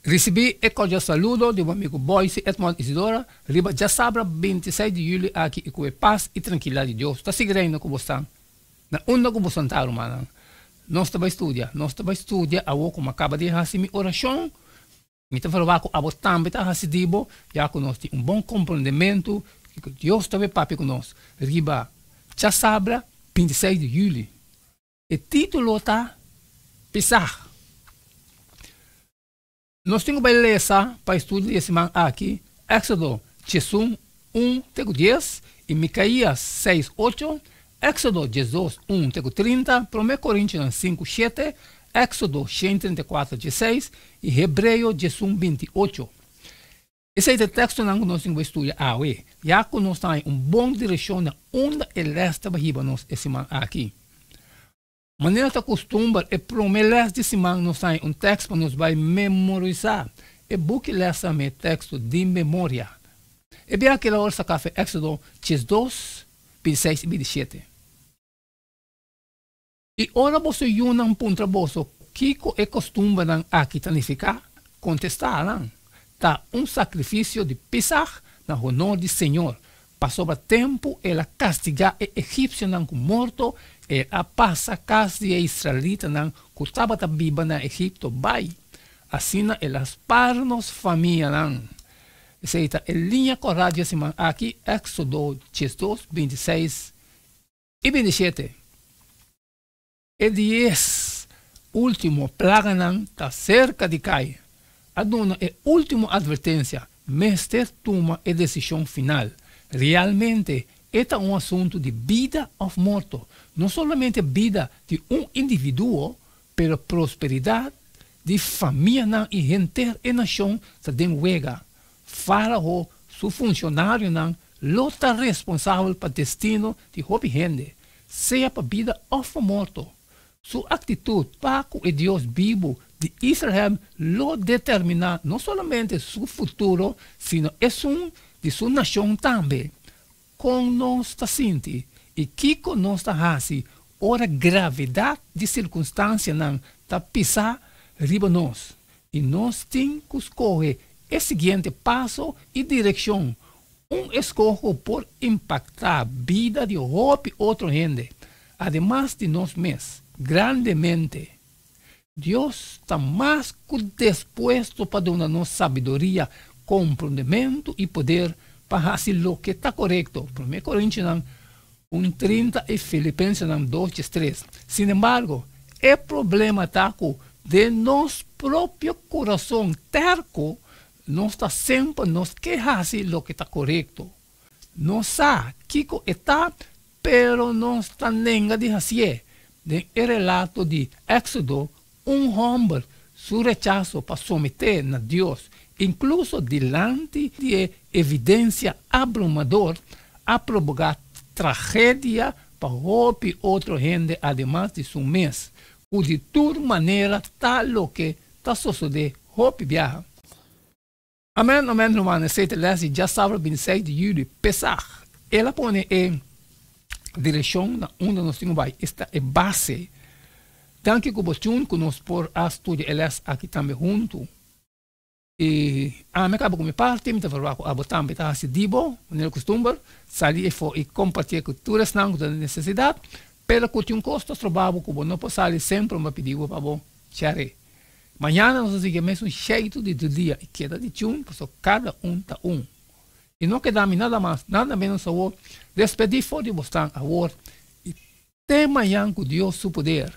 Recebi e cordial saludo de meu amigo Boyce Edmond Isidora, riba já sabra 26 de julho aqui e com paz e tranquilidade de Deus. Está seguindo com você. Na onda com você está, mano. Nós estamos estudando, a o como acaba de fazer minha oração. Me está falando com a você também está fazendo, já que nós temos bom compreendimento, que Deus está bem papi conosco. Riba já sabra 26 de julho. O título está Pesach. Nós temos que ler para estudar esse man aqui, Éxodo 1:10 e Micaías 6:8, Éxodo 1:30, 1 Coríntios 5:7, Éxodo 134:16 e Hebreu 1:28. Esse é o texto que nós temos que estudar hoje. Já que nós temos uma boa direção na onde ele está para esse man aqui. Maneira que costuma é prometer de semana nós temos um texto para nos vai memorizar. E busque essa meu texto de memória. E bem aquela hora café Éxodo 2:26 e 27. E ora você não punta você que é costume aqui tanificar contestar não. Tá sacrifício de Pesach na honor do Senhor. Passou o tempo ela castigar o egípcio não com morto e a passa casa de israelita não que estava viva na Egipto vai. Assim elas parnos família não. Essa é a linha correta aqui Éxodo 2:26 e 27. E 10 último plaga não está cerca de cair. Aduna é a última advertência, mestre toma a decisão final. Realmente, este é um assunto de vida ou morte. Não somente vida de indivíduo, mas prosperidade de família e gente e nação que tem huelga. Faraó, seu funcionário, não está responsável para o destino de hobby gente, seja para vida ou morte. Sua atitude para o Deus vivo de Israel lo determina não somente seu futuro, sino de sua nação também. Com nós está sentindo e que nós está fazendo, ora gravidade de circunstância não está pisar riba nós. E nós temos que escolher o seguinte passo e direção. Escolho por impactar a vida de outra gente, además de nós mesmos, grandemente. Deus está mais que disposto para dar nossa sabedoria, compreendimento e poder para fazer o que está correto. 1 Coríntios 1:30 e Filipenses 2:3. Sin embargo, o problema está de nosso próprio coração terco, não está sempre nos que fazer o que está correto. Não sabe que está, pero não está nem de fazer. No relato de Éxodo, homem, seu rechaço para someter a Deus, incluso diante de evidência abrumadora, a provocar tragédia para outra gente, además de seu mês. O de toda maneira, tal o que está sucedendo, viaja. Amém, irmão. Esse texto já sabe 26 de julho, Pesach. Ela põe em direção onde nós temos esta é base. Tanto que você conosco por estudar elas aqui também junto. E a minha acaba com minha parte, me falou que a botar me está assidivo, no costume, sair e compartilhar culturas não da necessidade, pelo que tinha custo trabalho que não posso sair sempre me pedir para bom, chare. Amanhã nós seguimos um jeito de dia e queda de tchum, porque cada está E não queda nada mais, nada menos só despedir fora de você agora e até amanhã com Deus seu poder.